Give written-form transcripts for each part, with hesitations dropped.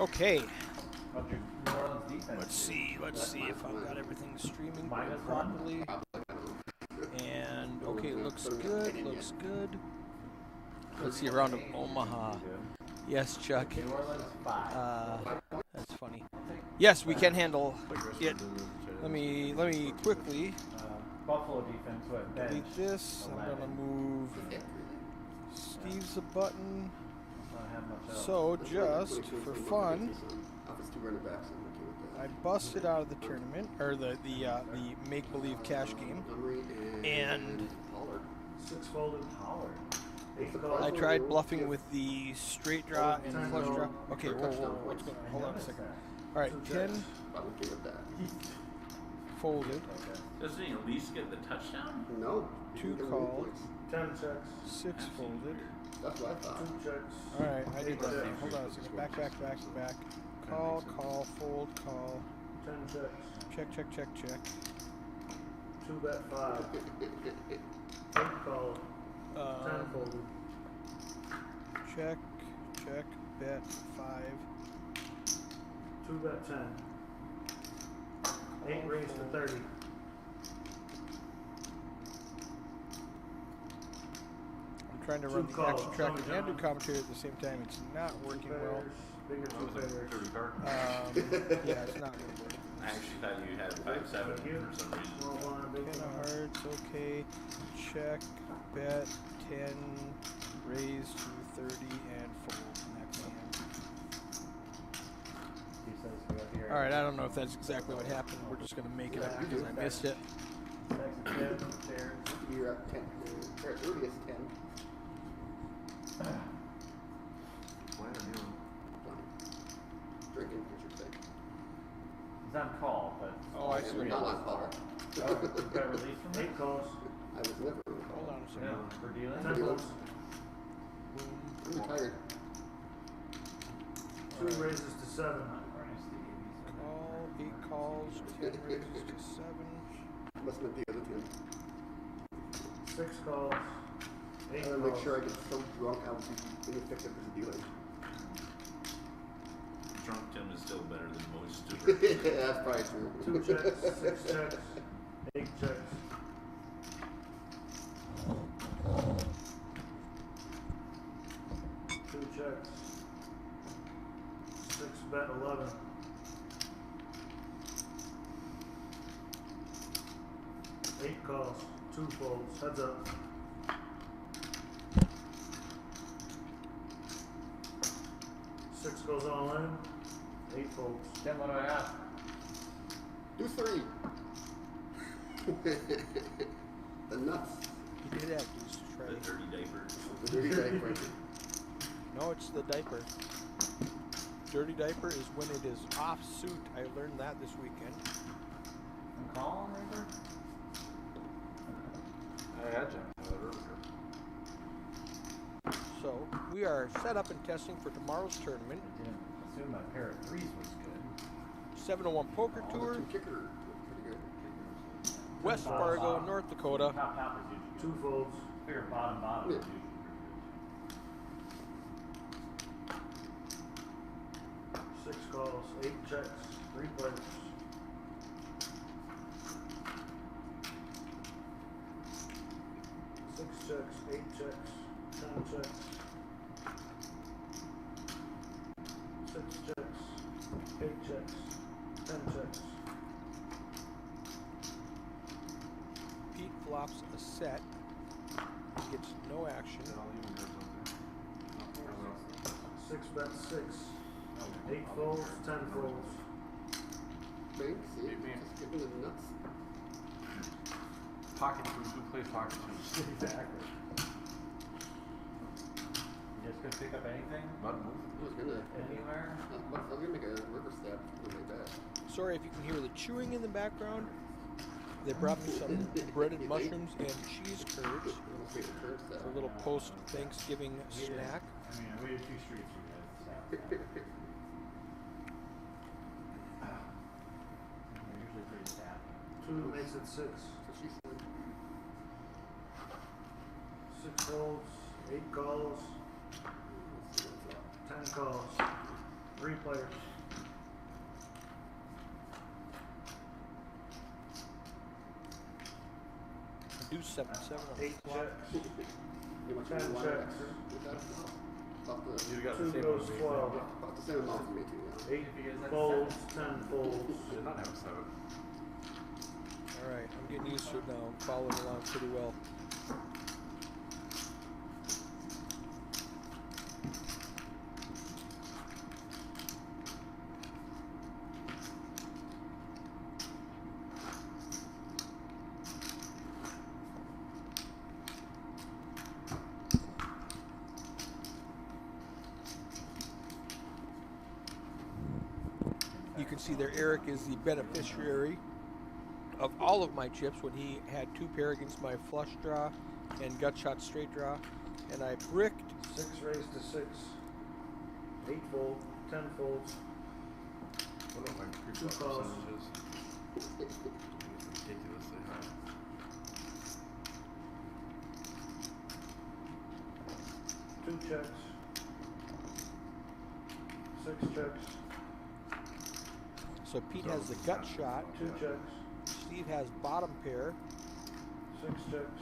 Okay. How'd your New Orleans defense Let's see if I've got everything streaming Minus properly. And okay, looks good. Let's see a round of Omaha. Yes, Chuck. New Orleans 5. That's funny. Yes, we can handle it. Let me quickly Buffalo defense went bench. delete this. I'm gonna move Steve's a button. So just for fun, I busted out of the tournament or the make-believe cash game, and 6 folded Pollard. I tried bluffing with the straight draw and flush draw. Okay, whoa, what's going on? Hold on a second. All right, 10 folded. Doesn't he at least get the touchdown? No. 2 called. 10 checks. 6 folded. That's what I thought. 2 checks. All right, I did that. Hold on a second. Back. Call, fold, call. 10 checks. Check. 2 bet 5. 8 call. 10 folded. Check, bet 5. 2 bet 10. 8 raised to 30. I'm trying to run the action tracker and do commentary at the same time. It's not working well. Bigger 2 pairs. Yeah, it's not really working. I actually thought you had 5-7 for some reason. Small blind, big 10 of blind. hearts, okay. Check, bet 10, raise to 30, and fold. Next hand. He says we got here. All right, I don't know if that's exactly what happened. We're just gonna make it up because I missed it. Next 10 pairs. You're at 10. Or at 30 is 10. Drinking, I should say. He's on call, but. Oh, I see. We're not on call. You got released from 8 calls. I was never on Hold call. on a second. Yeah, for dealing. 10 calls. Boom. I'm retired. 2 raises to 7. Call, 8 calls, 10 raises to 7. Must have been the other 10. 6 calls. 8 I gotta calls. make sure I get so drunk I would be ineffective as a dealer. Drunk Tim is still better than most. Yeah, that's probably true. 2 checks, 6 checks, 8 checks. 2 checks. 6 bet 11. 8 calls, 2 folds, heads up. 6 goes all in, 8 folds. Then what do I have? Do 3. The nuts. You did have to try. The dirty diaper. The dirty diaper. No, it's the diaper. Dirty diaper is when it is off suit. I learned that this weekend. I'm calling River? So we are set up and testing for tomorrow's tournament. I didn't assume my pair of 3s was good. 701 Poker Tour, Two kicker. Pretty good. West Fargo, North Dakota. Top is usually 2 folds. Fair bottom is usually 6 calls, 8 checks, 3 players. 6 checks, 8 checks, 10 checks. 6 checks, 8 checks, 10 checks. Pete flops a set. He gets no action. 6 bet 6. 8 folds, 10 folds. Bank, see? Just give me the nuts. Pocket twos. Who plays pocket twos? Exactly. You just gonna pick up anything? Not move. I was gonna. Anywhere? I was gonna make a river step on my back. Sorry if you can hear the chewing in the background. They brought me some breaded mushrooms and cheese curds. Let's make a curve step. A little post-Thanksgiving snack. I mean, we had 2 streets, you guys. We're usually pretty stacked. 2 makes it 6. So she said, 6 folds, 8 calls, let's see what's up. 10 calls. 3 players. Do 7-7 on the 8 flop. checks. You much 10 one checks. extra with that? About the, You got 2 the same goes one. 12. about the same amount for me too, yeah. 8 folds, 10 folds. I did not have a 7. Alright, I'm getting used to it now. I'm following along pretty well. You can see there Eric is the beneficiary of all of my chips when he had 2 pair against my flush draw and gut shot straight draw, and I bricked. 6 raised to 6. 8 fold, 10 folds. What about my Two pre-flop calls. percentages? Ridiculously high. 2 checks. 6 checks. So Pete has the gut shot. 2 checks. Steve has bottom pair. 6 checks.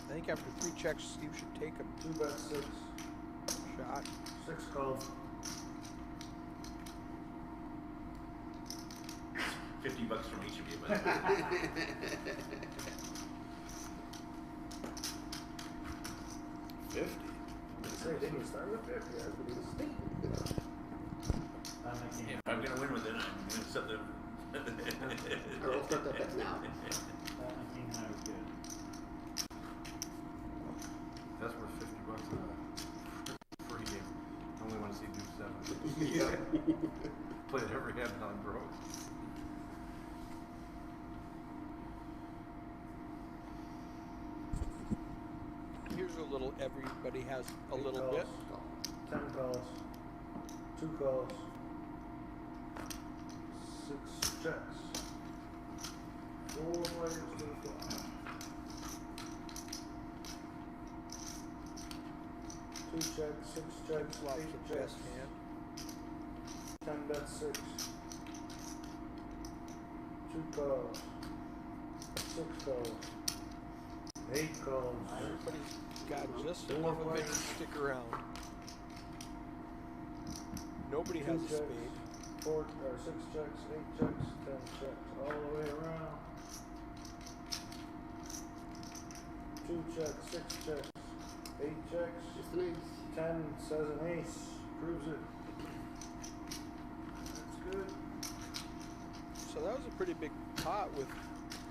I think after 3 checks, Steve should take a 2 bet 6. shot. 6 calls. 50 bucks from each of you, but Say, didn't you start with 50? That's what he was thinking. if I'm gonna win with it, I'm doing something. Alright, I'll start that bet now. That's worth 50 bucks a free game. I only want to see do 7. Yeah. Played every hand on broke. Here's a little, everybody has a 8 little calls. bit. 10 calls. 2 calls. 6 checks. 4 players to the flop. 2 checks, 6 checks, Flop's 8 the checks. best hand. 10 bet 6. 2 calls. 6 calls. 8 calls. Everybody's got just 4 enough of it to players. stick around. Nobody 2 has a checks. spade. 4 or 6 checks, 8 checks, 10 checks, all the way around. 2 checks, 6 checks, 8 checks, Just an ace. 10 says an ace, proves it. That's good. So that was a pretty big pot with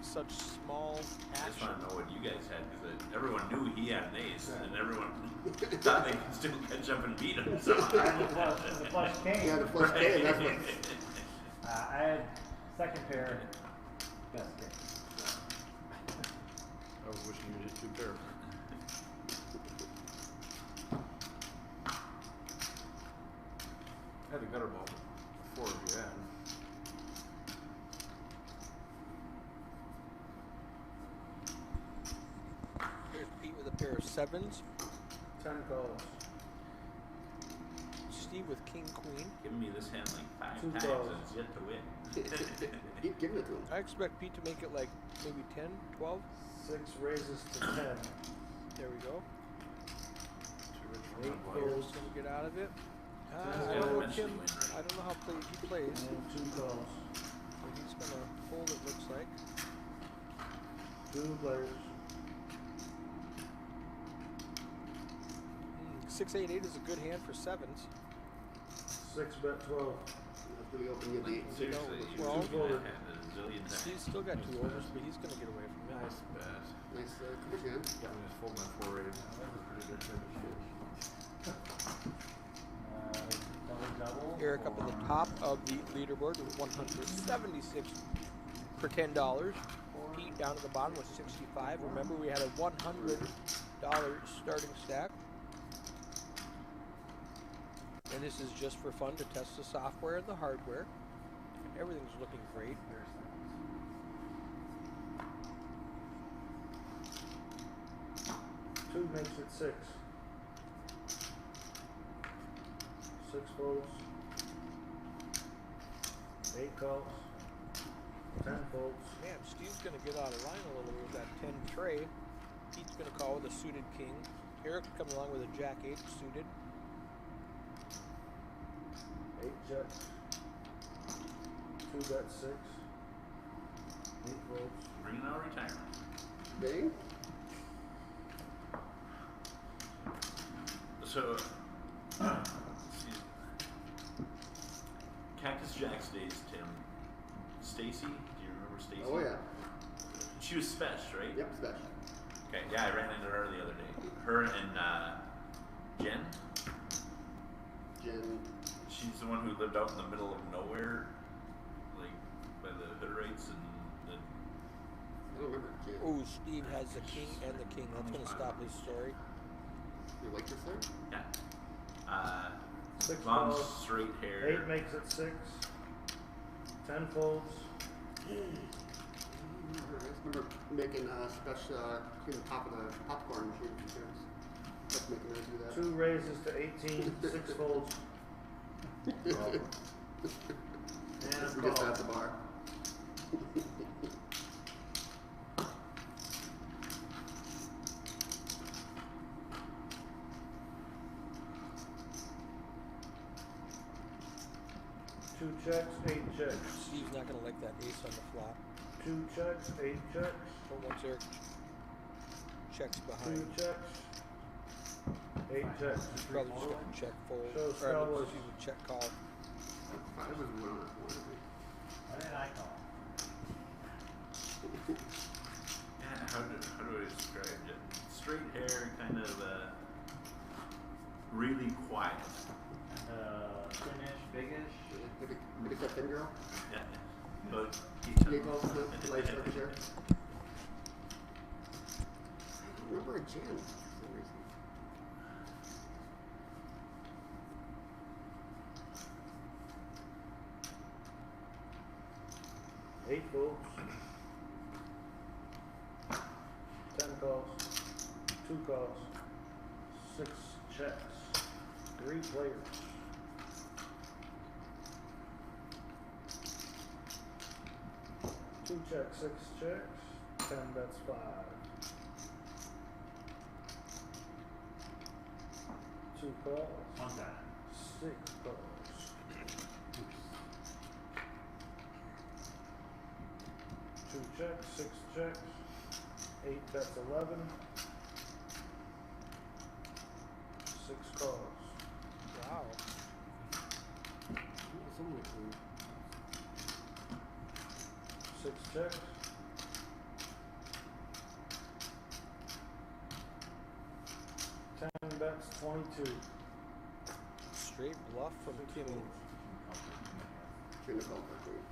such small I just action. want to know what you guys had, because everyone knew he had an ace, and everyone thought they could still catch up and beat him somehow. The flush king. Yeah, the flush king, that's what. I had second pair, best king. I was wishing you hit 2 pair. I had the gutter ball before you had. Here's Pete with a pair of 7s. 10 calls. Steve with king queen. Giving me this hand like 5 2 times calls. and it's yet to win. Keep giving it to him. I expect Pete to make it like maybe 10, 12. 6 raises to 10. There we go. Too rich for 8 my blood. Here's folds gonna get out of it. Yeah, I don't know eventually Tim. win, right? I don't know how he plays. and 2 calls. But he's gonna fold, it looks like. 2 players. 6, 8, 8 is a good hand for 7s. 6 bet 12. That's really open you the Seriously, you well, should have had a zillion times. Steve's still got 2 overs, but he's gonna get away from it. Nice bet. nice coverage hand. Got me just fold my 4 8. That was pretty good shit. Double. Eric up at the top of the leaderboard with 176 for $10. Pete down at the bottom with 65. Remember, we had a $100 starting stack. And this is just for fun to test the software and the hardware. Everything's looking great. 2 makes it 6. 6 folds. 8 calls. 10 folds. Man, Steve's going to get out of line a little bit with that 10 tray. Pete's going to call with a suited king. Eric's coming along with a jack 8 suited. 8 jacks. 2 bet 6. 8 folds. Bringing out retirement. Bang. So, excuse me. Cactus Jack stays, Tim. Stacy, do you remember Stacy? Oh yeah. She was special, right? Yep, special. Okay, yeah, I ran into her the other day. Her and Jen. Jen. She's the one who lived out in the middle of nowhere, like by the Hutterites and the. I don't remember Jen. Ooh, Steve has the king and the king. That's going to stop his story. Your waitress there? Yeah. 6 Long calls. straight hair. 8 makes it 6. 10 folds. I just remember making special clean the top of the popcorn machine. Just making her do that. 2 raises to 18. 6 folds. This And we just call. at the bar. Two checks, 8 checks. Steve's not going to like that ace on the flop. 2 checks, 8 checks. But once Eric checks 2 behind, checks. 8 checks. he's probably just going to check fold. So Or, Scott excuse me, check call. 5 was one on that one, I think. Why did I call? Yeah, how do I describe it? Straight hair, kind of really quiet. Thin-ish, big-ish. Maybe that thin girl? Yeah. But he Jake also light circle chair. I don't remember a Jen for some reason. Eight folds. 10 calls. 2 calls. 6 checks. 3 players. 2 checks, 6 checks. 10 bets 5. 2 calls. One time. 6 calls. 2 checks, 6 checks, 8 bets 11, 6 calls. Wow. Something like that. 6 checks. 10 bets 22. Straight bluff from Kimmy. Shouldn't have called that thing.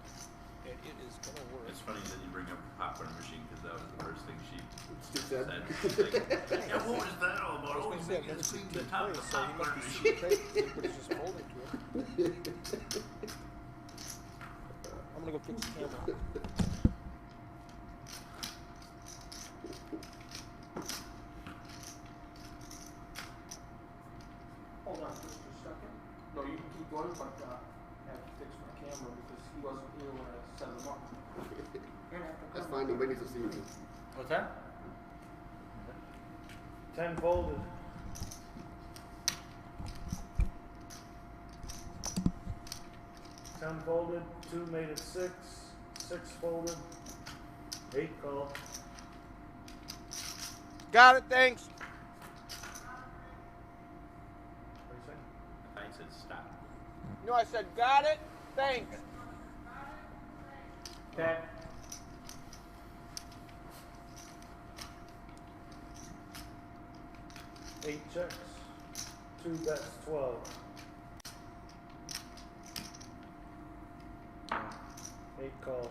And it is going to work. it's funny that you bring up the popcorn machine because that was the first thing she Steve said. said. She's like, yeah, what was that all about? I was Oh, going to say, I've making never us seen clean the Tim top play, of the so he popcorn must be machine. super crazy, but he's just folding to it. I'm going to go fix the camera. Hold on just a second. No, you can keep going, but I have to fix my camera because he wasn't here when I set him up. You're gonna have to That's come fine, up. nobody needs to see me. What's that? 10 folded. Ten folded, 2 made it 6, 6 folded, 8 called. Got it, thanks. What do you say? I said stop. No, I said, got it, thanks. Okay. Eight checks, 2 bets 12. 8 calls.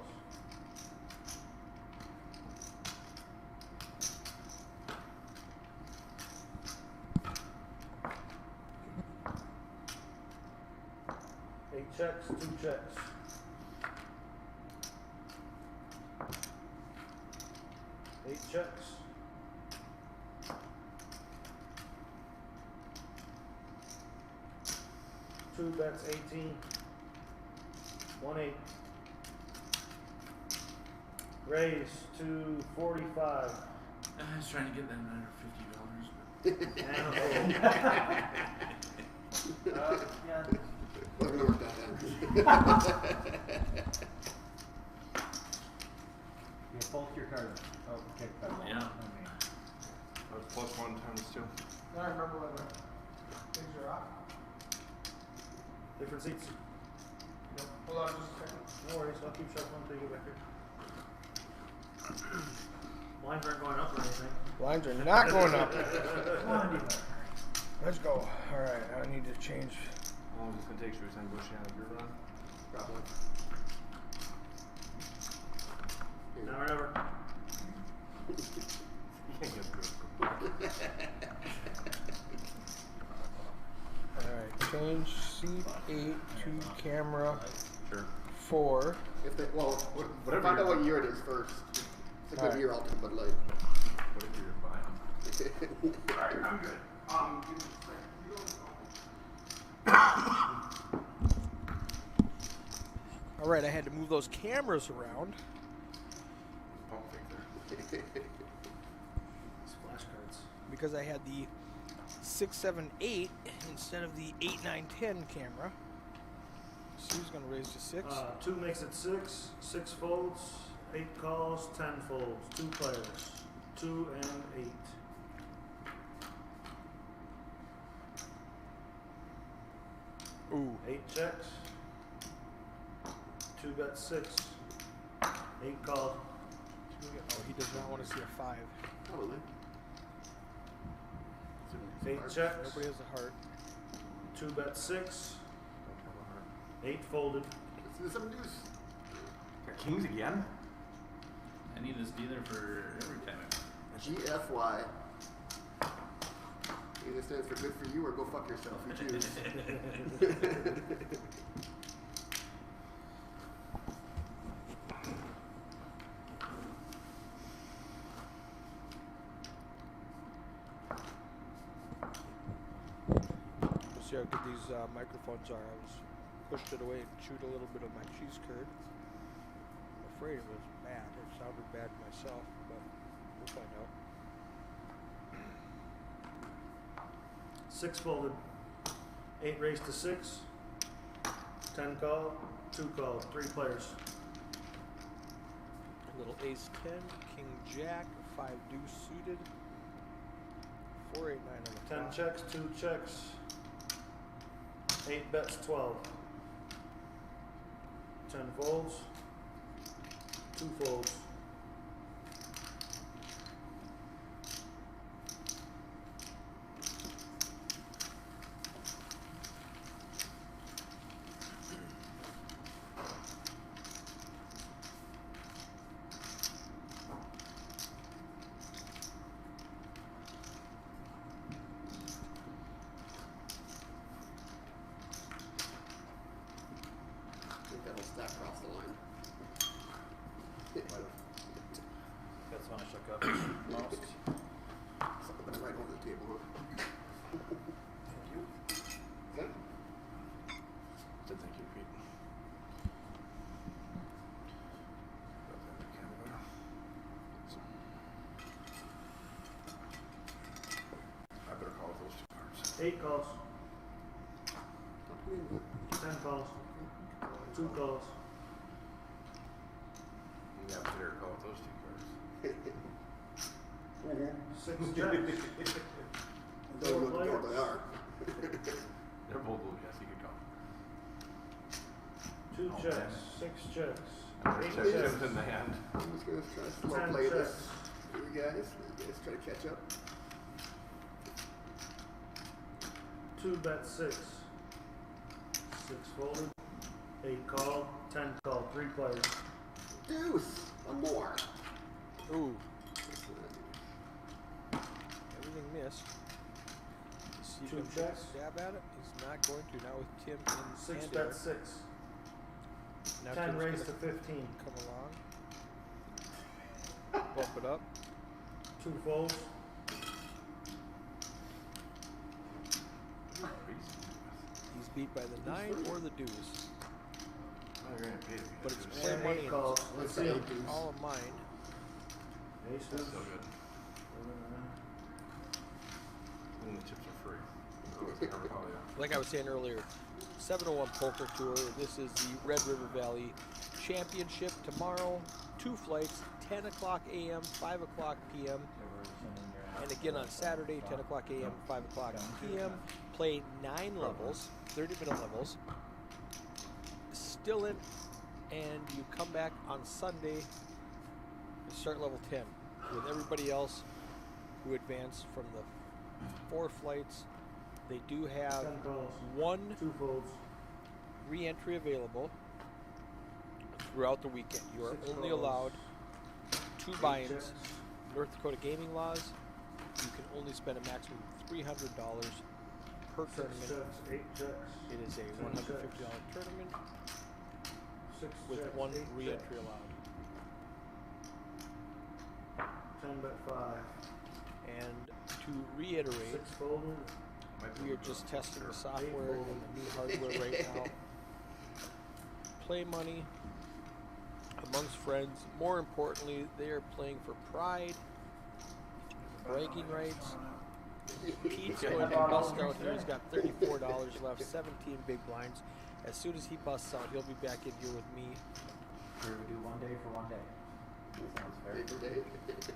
Eight checks, 2 checks. Eight checks. 2 bets 18. 1-8. Raise to 45. I was trying to get that under $50, Yeah. We're gonna work that out. You both your cards. Oh, okay. Yeah. That was +1 times 2. Now I remember when the things are off. Different seats. Hold on just a second. No worries, I'll keep shuffling until you get back here. Lines aren't going up or anything. Lines are not going up. Come on, Diva. Let's go. All right, I need to change. How long is this gonna take? Should we send Bushy on a beer run? Probably. Now or never. You can't get through it. All right, change seat 8 to camera Sure. 4. If they, well, Whatever find out you're- what year it is first. It's a good Alright. year, I'll take Bud Light. Whatever you're buying. Alright, I'm good. Give me a second. You don't All right, I had to move those cameras around Pump fixer. Splash cards. because I had the 6, 7, 8 instead of the 8, 9, 10 camera. So he's gonna raise to 6. 2 makes it 6. 6 folds. 8 calls. 10 folds. 2 players. 2 and 8. Ooh. 8 checks. 2 bets 6. 8 called. Oh, he does not want to see a 5. Probably. 8 checks. Nobody has a heart. 2 bets 6. Don't have a heart. 8 folded. Let's do some deuce. Got kings again? I need this dealer for every time. GFY. Either stands for good for you or go fuck yourself. You choose. We'll see how good these microphones are. I was pushed it away and chewed a little bit of my cheese curd. I'm afraid it was bad. It sounded bad myself, but we'll find out. 6 folded. 8 raised to 6. 10 call. 2 call. 3 players. Little ace 10, king jack, 5 deuce suited, 4, 8, 9 on the 10 top. checks. 2 checks. 8 bets 12. 10 folds. 2 folds. I think that'll stack across the line. That's when I shook up most. Something right over the table, huh? Thank you. Okay. Said thank you, Pete. Got that in Canada. I better call with those 2 cards. 8 calls. Talk to me in 10 calls. 2 calls. Yeah, better call with those 2 cards. 6 checks. Don't know what players. door they are. They're both blue, yes, you can call. 2 Oh, checks. man. 6 checks. Better 8 check checks. Tim's in the hand. I'm just gonna try to slow 10 play this checks. for you guys. You guys try to catch up. 2 bets 6. 6 folded. 8 called. 10 called. 3 players. Deuce! One more. Ooh, everything missed. See if 2 he can checks. stab at it. He's not going to. Not with Tim in 6 and bets 6. Now 10 Tim's raised to gonna 15. come along. Bump it up. 2 folds. He's beat by the 9 or the deuce. Well, you're gonna pay to But be it's a play And money 8 and calls. it's Let's the see 'em. eight deuce. all of mine. Ace That's deuce. still good. And the chips are free. Oh, yeah. Like I was saying earlier, 701 Poker Tour. This is the Red River Valley Championship tomorrow. 2 flights, 10 o'clock a.m., 5 o'clock p.m. And again on Saturday, 10 o'clock a.m., 5 o'clock p.m. Play 9 levels, 30-minute levels. Still in, and you come back on Sunday and start level 10 with everybody else who advanced from the 4 flights. They do have 10 calls. 1 2 folds. re-entry available throughout the weekend. You are 6 only calls. allowed 2 8 buy-ins. checks. North Dakota gaming laws, you can only spend a maximum of $300 per 6 tournament. checks. 8 checks. It is a 10 $150 checks. tournament 6 with checks. 1 8 re-entry checks. allowed. 10 bet 5. And to reiterate, 6 folded. we are just testing the software and the new hardware right now. Play money amongst friends. More importantly, they are playing for pride, bragging rights. Pete's going to bust out here. He's got $34 left, 17 big blinds. As soon as he busts out, he'll be back in here with me. Sure, we do 1 day for 1 day. Sounds fair. Day for day.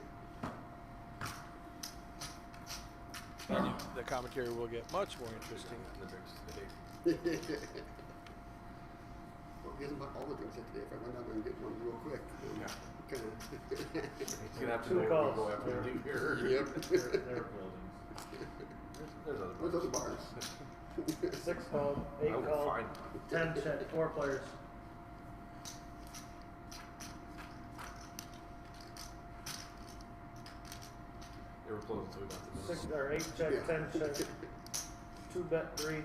And the commentary will get much more interesting. The drinks today. Well, he hasn't bought all the drinks yet today. If I went down there and get one real quick, Yeah. kind of. He's gonna have to 2 know where calls. we go after we leave here. Yep. They're buildings. There's other Where's other bars. bars? 6 called. 8 I will called. find. 10 check. 4 players. They were closed until we got to 6 this. or 8 check. Yeah. 10 check. 2 bet 3.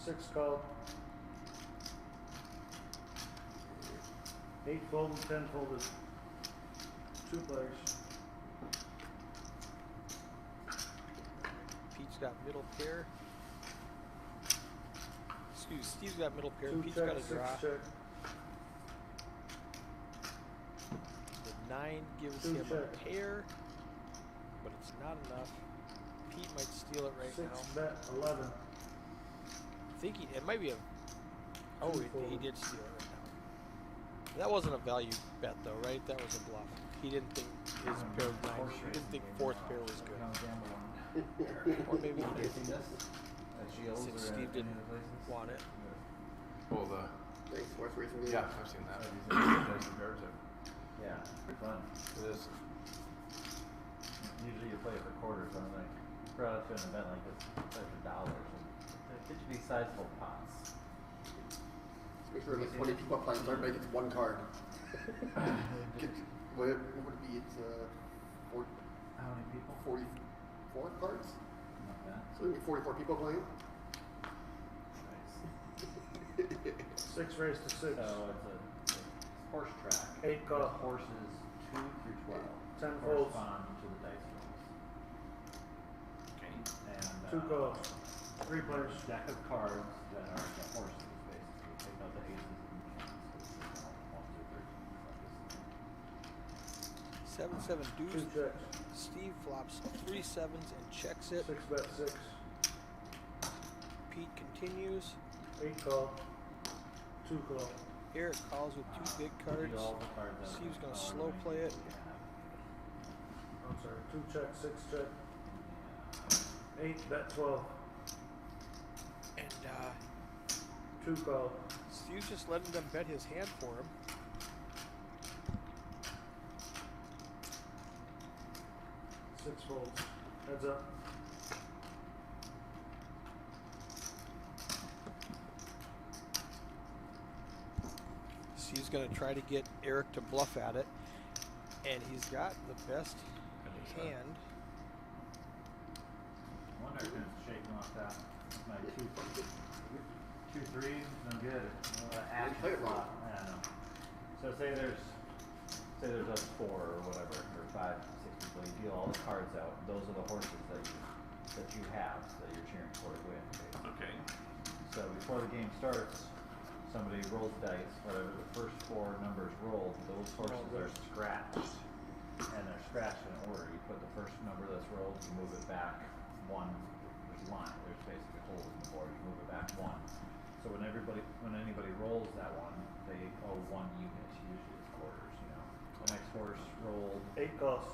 6 called. 8 folded. 10 folded. 2 players. Pete's got middle pair. Excuse, Steve's got middle pair. 2 Pete's check. got a 6 draw. check. The 9 gives 2 him check. a pair, but it's not enough. Pete might steal it right 6 now. bet 11. I think it might be a. Oh, Two he fold. did steal it right now. That wasn't a value bet though, right? That was a bluff. He didn't think his pair of 9. He didn't think 4th pair was good. Or maybe he did. Seen this? At Shields Since or Steve at didn't any other places? want it. Oh, the, Thanks, West Racing Game. yeah, I've seen that. There's comparative. Yeah, pretty fun. It is. Usually you play it for quarters. I'm like, brought up to an event like this, it's extra dollars. And it should be sizable pots. Make sure like 20 people playing, so everybody gets 1 card. What would it be? It's 40, How many people? 44 cards? Not bad. So maybe 44 people playing? Nice. 6 raised to 6. So it's a horse track. 8 call. The horses 2 through 12 10 folds. correspond to the dice rolls. Okay. And 2 calls. 3 players. deck of cards that are the horses, basically. Take out the aces and the kings. So it's 1, 2, 3. 7-7 2 deuce. checks. Steve flops 3 sevens and checks it. 6 bet 6. Pete continues. 8 call. 2 call. Eric calls with 2 big cards. Read all the cards out. Steve's gonna Oh, slow everything play it. you have. I'm sorry. 2 check. 6 check. Yeah. 8 bet 12. And 2 call. Steve's just letting them bet his hand for him. Six folds. Heads up. Steve's gonna try to get Eric to bluff at it, and he's got the best hand. I wonder if it's shaking off that. My 2-3, no good. Action play it wrong. flop. I don't know. So say there's us 4 or whatever, or 5, 6 people. You deal all the cards out. Those are the horses that you that you have that you're cheering for to win. Basically. Okay. So before the game starts, somebody rolls dice, whatever the first 4 numbers rolled, those horses are scratched. And they're scratched in order. You put the first number that's rolled, you move it back 1. There's a line, there's basically a hole in the board, you move it back 1. So when anybody rolls that one, they owe 1 unit, usually it's quarters, you know. The next horse rolled, 8 calls.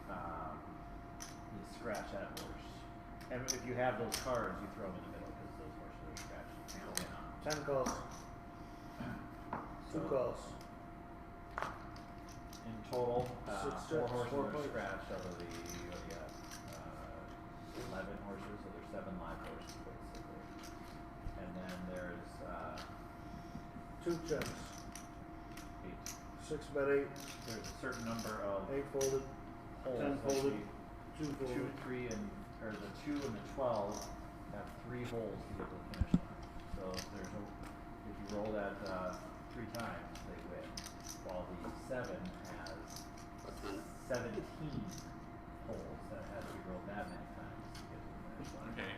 you scratch that horse. And if you have those cards, you throw them in the middle because those horses are scratched. You can't win on. 10 calls. 2 So, calls. in total, 6 4 chips, horses 4 are players. scratched out of the, what do you got, 11 horses, so there's 7 live horses basically. And then there's, 2 checks. 8. 6 bet 8. There's a certain number of 8 folded. holes. 10 that folded. you- 2 folded. 2, 3, or the 2 and the 12 have 3 holes to get to the finish line. So if you roll that 3 times, they win. While the 7 has 17 holes that has to be rolled that many times to get to the finish line. Okay.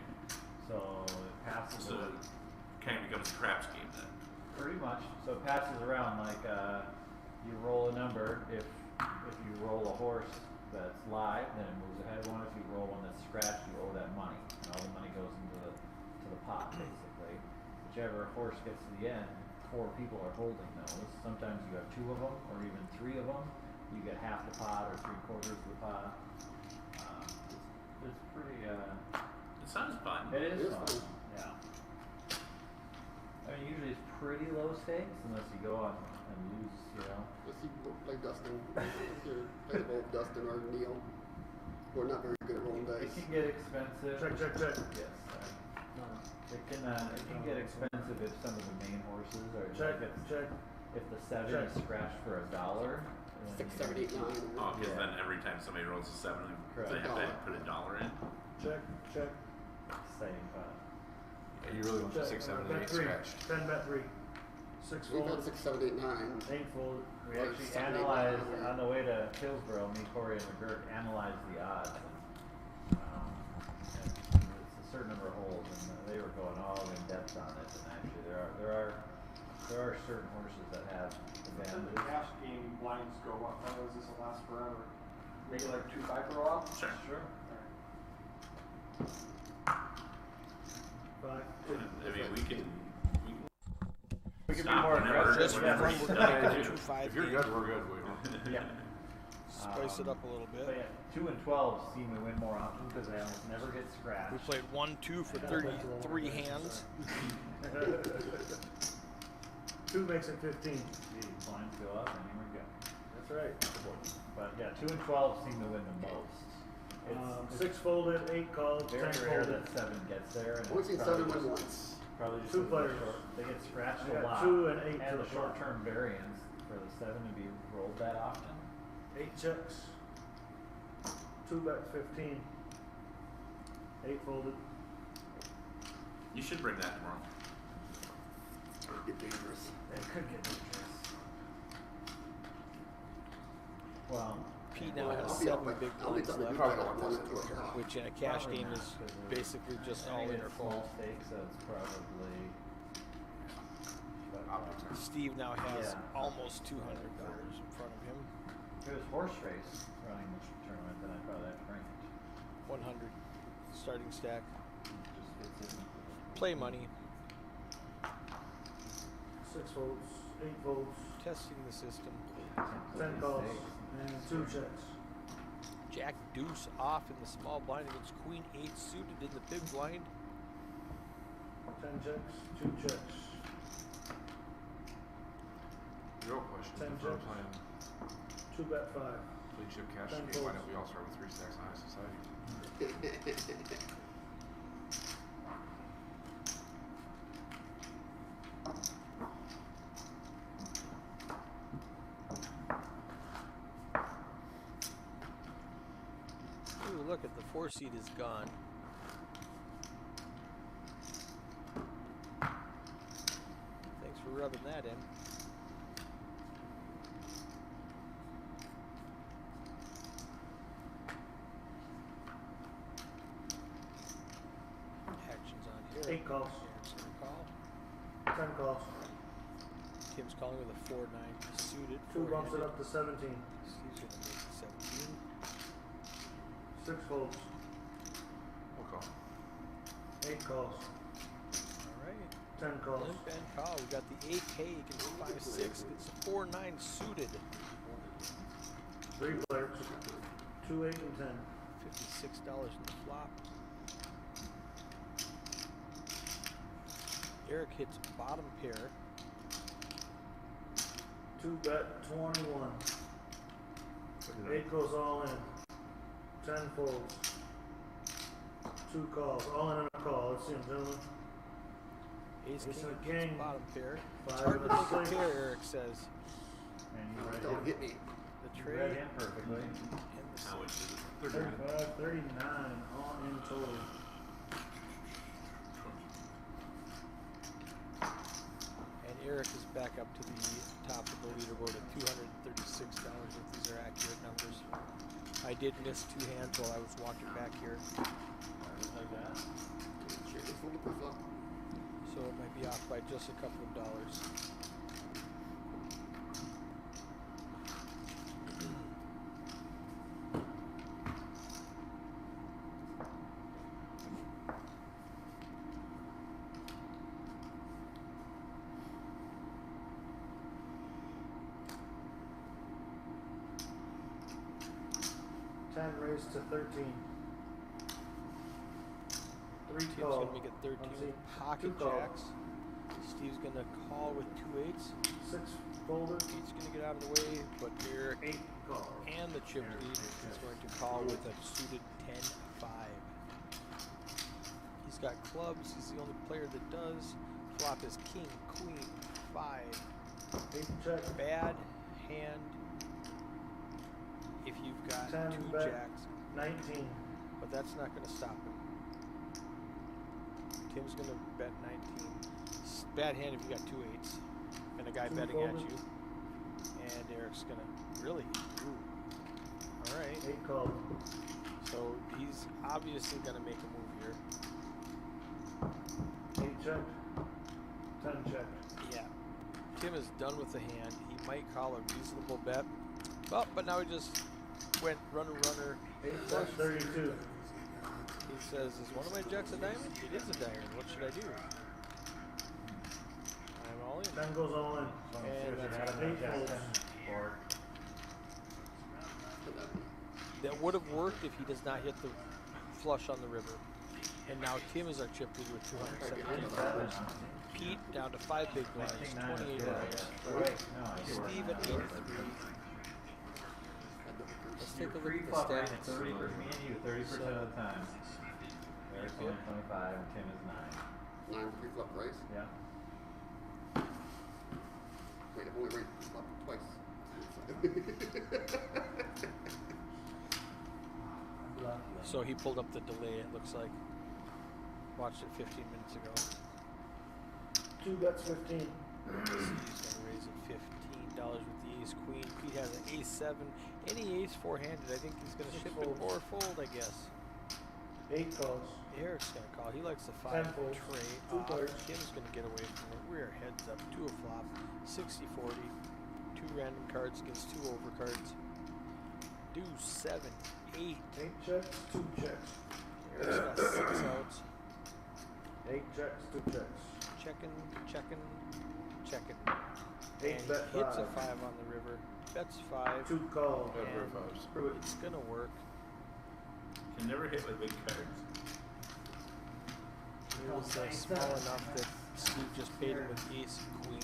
So it passes So it kind of becomes a craps game then. pretty much. So it passes around like you roll a number. If you roll a horse that's live, then it moves ahead 1. If you roll one that's scratched, you owe that money, and all the money goes into the pot basically. Whichever horse gets to the end, 4 people are holding those. Sometimes you have 2 of them, or even 3 of them. You get half the pot or 3/4 of the pot. It's pretty. It sounds fun. It is It is fun. fun. Yeah. I mean, usually it's pretty low stakes unless you go on and lose, you know. Let's see, like Dustin, if you're playing both Dustin or Neil, who are not very good at rolling It dice. can get expensive. Check, check, check. Yes. It can get expensive if some of the main horses are Check, like check. if the 7 Check. is scratched for $1. then 6, you 7, 8, 9. Oh, because Yeah. then every time somebody rolls a 7, Correct. they have to put $1 in. Check, check. Same, Yeah, you really want the Check. 6, 7, Bet 8 3. scratched. 10 bet 3. 6 We've had folded. 6, 7, 8, 9. 8 folded. we Or actually 7, 8, analyzed 9. on the way to Hillsborough. Me, Corey, and McGurk analyzed the odds. And it's a certain number of holes, and they were going all in depth on it. And actually, there are certain horses that have Then the advantages. cash game blinds go up, otherwise this will last forever. Make it like 2-5 for a while? Sure. Sure. 5. I mean, we can We can be stop more whenever. aggressive. Just whenever when he's we're done. gonna do 5 If you're games. good, we're good. We Yeah. Spice it up a little But bit. yeah, 2 and 12 seem to win more often because they almost never get scratched. We played 1, 2 for 33 hands. 2 makes it 15. The blinds go up, and here we go. That's right. But yeah, 2 and 12 seem to win the most. It's 6 folded, 8 called, 10 very rare folded. that 7 gets there. And I've only it's seen probably 7 win just- once. Probably just 2 because they're players. short- they get scratched I a got lot. 2 and 8 and to the the front. short-term variance for the 7 to be rolled that often. 8 checks. 2 bet 15. 8 folded. You should bring that tomorrow. Get dangerous. It could get dangerous. Well, Pete now I'll has be up 7 like- big I'll be blinds up like left, Probably don't want 1 this or to 2 work. o'clock. which in a cash probably game not, is 'cause they're- basically just I all think in or it's small fold. stakes, so it's probably. But, Optics are- Steve now has Yeah. almost $200 in front of him. if it was horse race running the tournament, then I'd probably have to bring it. 100 starting stack. It just fits in. Play money. 6 folds. 8 folds. Testing the system. 10 calls. And 2 checks. Jack deuce off in the small blind against Queen 8 suited in the big blind. 10 checks. 2 checks. The real question is 10 if we're chips. playing 2 bet 5. lead chip cash 10 game, why folds. don't we all start with 3 stacks in high society? Ooh, look at the 4 seed is gone. Thanks for rubbing that in. 8 calls, Eric's gonna call. 10 calls, Tim's calling with a 4-9 suited. 2 bumps it four-handed. up to 17, Steve's gonna make it 17. 6 folds, We'll call. 8 calls, Alright. 10 calls, Limp and call. We got the 8K against 5-6. It's a 4-9 suited. 3 players, 2, 8, and 10, $56 in the flop. Eric hits bottom pair. 2 bet 21, 8 goes all in, 10 folds, 2 calls, all in and a call. Let's see them, gentlemen. Ace Ace king and against king. bottom pair. It's Five hard and to a make a six. pair, Eric says. And you read Don't him, hit me. The you trade read him perfectly. and the How much is it? 35, 39, all in total. And Eric is back up to the top of the leaderboard at $236 if these are accurate numbers. I did miss 2 hands while I was walking back here, Just like that. Shit, it's full of proof up. so it might be off by just a couple of dollars. Ten raised to 13. 3 Tim's call. gonna make it 13 Let's see. with pocket 2 call. jacks. Steve's gonna call with 2 8s. 6 folded. Pete's gonna get out of the way, but Eric 8 calls. and the chip lead is going to call with a suited 10-5. He's got clubs. He's the only player that does. Flop is king, queen, 5. 8 check. Bad hand if you've got 10 2 bet. jacks, 19. but that's not going to stop him. Tim's going to bet 19. Bad hand if you got 2 8s and a guy 2 betting at folded. you. And Eric's going to really. Ooh. All right. 8 called. So he's obviously going to make a move here. 8 check. 10 check. Yeah. Tim is done with the hand. He might call a reasonable bet. Well, but now he just went runner. 8 bet 32. He says, is one of my jacks a diamond? It is a diamond. What should I do? I'm all in. 10 goes all in. So And I'm that's sure eight you had folds. a board. That would have worked if he does not hit the flush on the river. And now Tim is our chip leader with $217. Pete down to 5 big blinds, 28 dollars. Wait, no, I see where Steve I'm at at. 83. Let's take a look Free at the flop ran at stats. 30 for me and you 30% of the time. Eric's only 25 and Tim is 9. 9 pre flop raise. Yeah. Wait, I've only raised pre flop twice. So he pulled up the delay, it looks like. Watched it 15 minutes ago. 2 bets 15. He's gonna raise it $15 with the ace queen. Pete has an ace 7. Any ace 4-handed, I think he's gonna Six ship folds. it or fold, I guess. 8 calls. Eric's gonna call. He likes the 5 10 folds. trade. 2 players. Tim's gonna get away from it. We're heads up. 2 a flop. 60-40. 2 random cards against 2 overcards. Deuce 7, 8. 8 checks, 2 checks. Eric's got 6 outs. 8 checks, 2 checks. Checking. 8 And bet he hits a 5. 5 on the river. Bets 5. 2 calls. And it's gonna work. Can never hit with big cards. It was small enough that Steve just paid him with ace queen.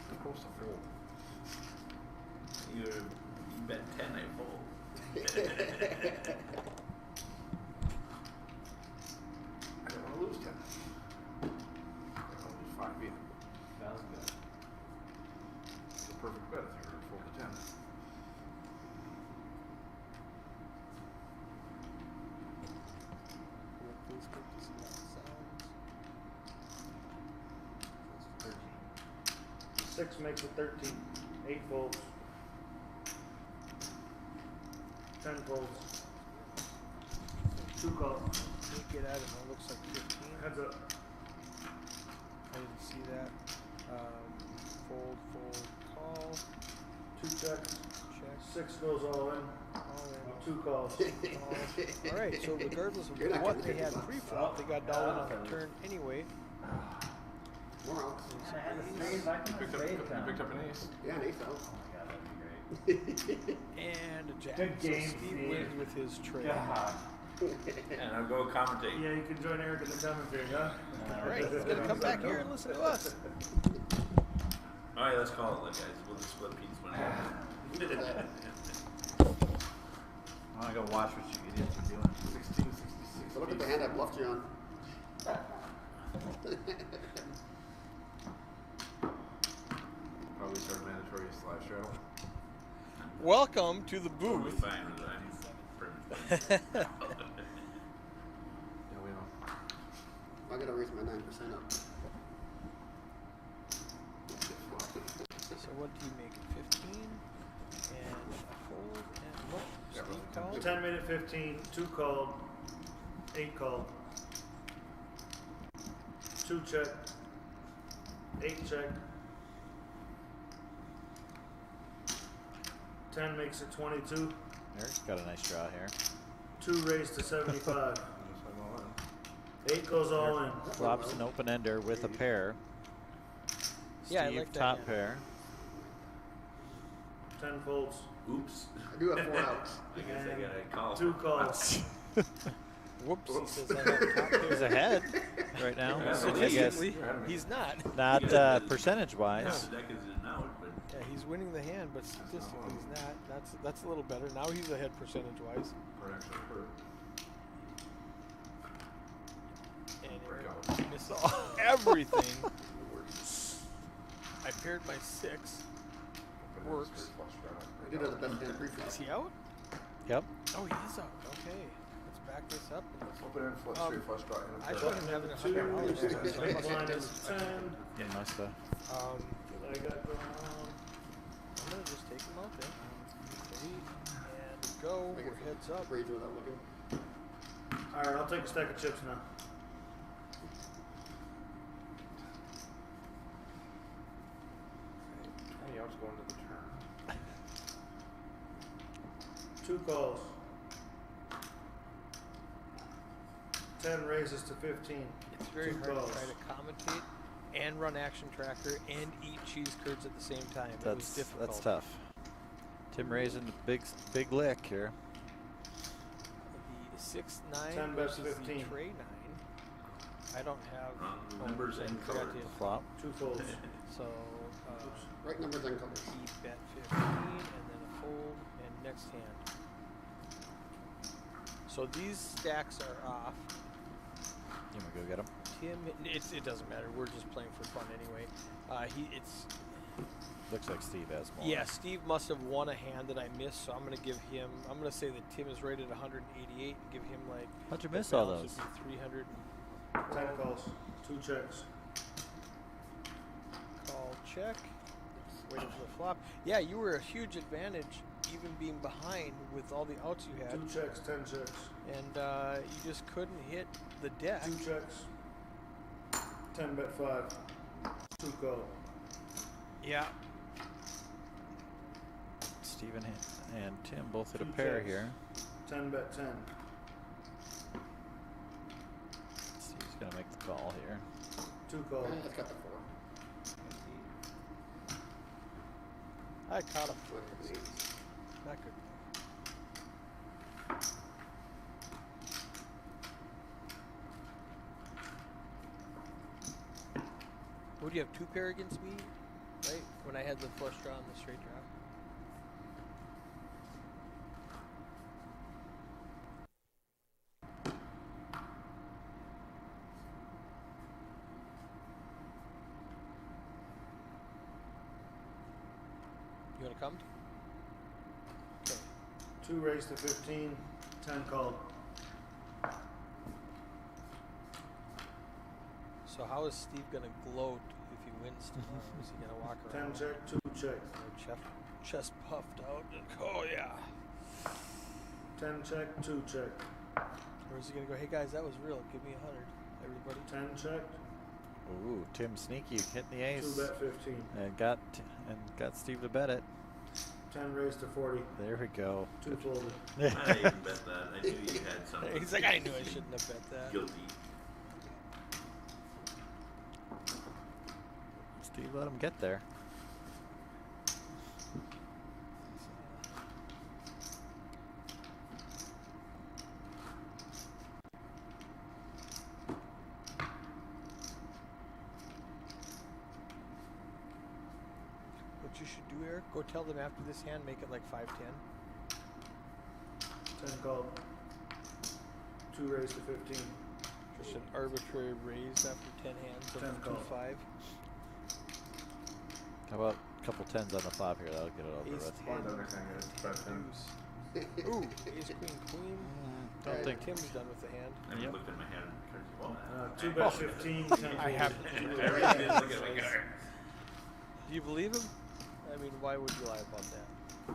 Supposed to fold. You bet 10, I fold. I don't want to lose 10. I want to lose 5 either. That was good. It's a perfect bet if you were to fold the 10. Please click to see how it sounds. 6 makes it 13. 8 folds. 10 folds. 2 calls. sneak it at him. It looks like 15. Heads up. I didn't see that. Fold, call, 2 checks. check, 6 goes all in. all in. 2 calls. All right, so regardless of You're not what gonna they get had this pre-flop, they got all in on the turn anyway. More outs. You picked up an ace. Yeah, an ace out. Oh my god, that'd be great. And a jack. Good game, so Steve Steve. wins with his trade. God. And I'll go commentate. Yeah, you can join Eric in the commentary, huh? All right, he's gonna come back here and listen to us. All right, let's call it, guys. We'll just split Pete's money. I wanna go watch what you idiots are doing. 1666. So look at the hand I bluffed you on. Probably start mandatory live straddle. Welcome to the Totally booth. fine with it. I'm pretty Yeah, we know. I gotta raise my 9% up. So what do you make it? 15 and a fold and what? Steve called. 10 minute 15, 2 called, 8 called, 2 check, 8 check, 10 makes it 22, Eric's got a nice draw here. 2 raised to 75, I just went all in. 8 goes all in, Flops an open ender with a pair. Yeah, I Steve like that top hand. pair. 10 folds, Oops. I do have 4 outs. I guess I got a call. 2 calls, Whoops, he says I have top pair. He's ahead right now. Yeah, I guess Statistically, he's not. not percentage Yeah, wise. the deck is in and out, but Yeah, he's winning the hand, but statistically he's not. That's a little better. Now he's ahead percentage wise. Per extra per. And Break Eric out. misses everything. I paired my 6. Open Works. hands, flush draw. I did have the best hand pre-flop. Is he out? Yep. Oh, he is out. Okay, let's back this up. Open end, flush, straight flush draw, and a I pair. showed him having $100. 2, So I big must blind have is missed. 10, You must have. I got going on, I'm gonna just take him out there. 3 and go. Make it We're heads up. Raise without looking. alright, I'll take a stack of chips now. How many outs going to the turn? 2 calls, 10 raises to 15, It's very 2 hard calls. to try to commentate and run action tracker and eat cheese curds at the same time. It was difficult. That's tough. Tim raising a big lick here. The 6, 9 10 bets, versus 15. the tray 9. I don't have Wrong numbers and I forgot colors. to- Flop. 2 folds. So Right numbers and colors. he bet 15 and then a fold and next hand. So these stacks are off. You wanna go get him? Tim, it doesn't matter. We're just playing for fun anyway. Looks like Steve has more. Yeah, Steve must have won a hand that I missed, so I'm gonna give him. I'm gonna say that Tim is rated 188 and give him like. How'd you the miss all balance those? would be 300 10 calls, 2 checks. call check. Waiting for the flop. Yeah, you were a huge advantage, even being behind with all the outs you had, 2 checks, 10 checks. and you just couldn't hit the deck. 2 checks. 10 bet 5. 2 call. Yeah. Steven and Tim both hit a 2 pair checks. here. 10 bet 10. Steve's gonna make the call here. 2 call. I've got the 4. I caught a So foot. I have an ace. Not good. Would you have 2 pair against me? Right? When I had the flush draw and the straight draw? You wanna come? Okay. 2 raised to 15. 10 called. So how is Steve gonna gloat if he wins tomorrow? Is he gonna walk 10 around check, 2 check. chest puffed out and oh yeah. 10 check, 2 check. Or is he gonna go, hey guys, that was real, give me 100, everybody? 10 checked. Ooh, Tim Sneaky hitting the ace. 2 bet 15. And got Steve to bet it. 10 raised to 40. There we go. 2 folded. I didn't even bet that. I knew you had something. He's like, I knew I shouldn't have bet that. Guilty. Steve let him get there. What you should do, Eric, go tell them after this hand, make it like 5-10. 10 called. 2 raised to 15. Just an arbitrary raise after 10 hands of 10 call. 2-5. How about a couple tens on the flop here? That'll get it over Ace with. 10, everything is bet 10. deuce. Ooh, ace queen queen. Don't think. Tim's done with the hand. I mean, looked at my hand and turned to, well, 2 bet 15. 10 I have. I really did look at my card. Do you believe him? I mean, why would you lie about that?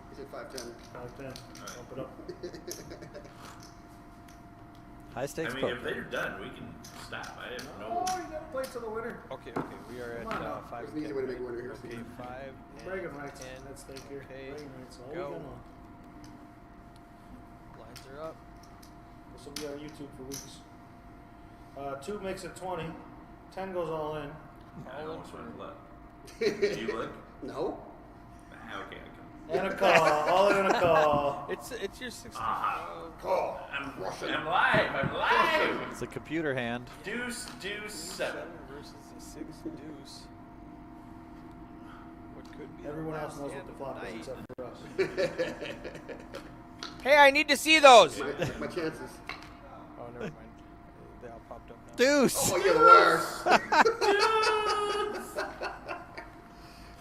He said 5-10. 5-10. Bump it up. High stakes I mean, poker. if they're done, we can stop. I have Oh, no. you gotta play to the winner. Okay, we are Come at on now. 5. There's an easy way to make a winner here. Okay, 5. Bragging rights. 10. That's stake here. Okay, Bragging rights all go. weekend long. Lines are up. This will be on YouTube for weeks. 2 makes it 20. 10 goes all in. I almost went left. Do you look? No? Ah, okay, I come. And a call. All in and a call. It's your 60. Ah. Call. I'm Russian. I'm live. I'm live. It's a computer hand. Deuce, deuce, 7. versus a 6 deuce. What could be Everyone the else last knows hand what the flop of is the except night. for us. Hey, I need to see those. My chances. Oh, never mind. They all popped up now. Deuce! Oh, you're the worst.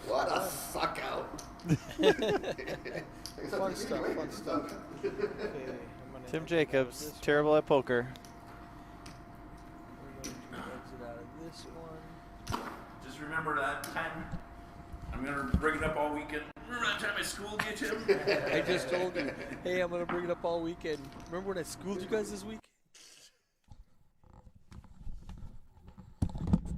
What a suck out. Fun stuff, fun stuff. Okay, I'm gonna Tim exit Jacobs, out of this terrible at poker. one. We're going to exit out of this one. Just remember that time. I'm gonna bring it up all weekend. Remember that time I schooled you, Tim? I just told you, hey, I'm gonna bring it up all weekend. Remember when I schooled you guys this week?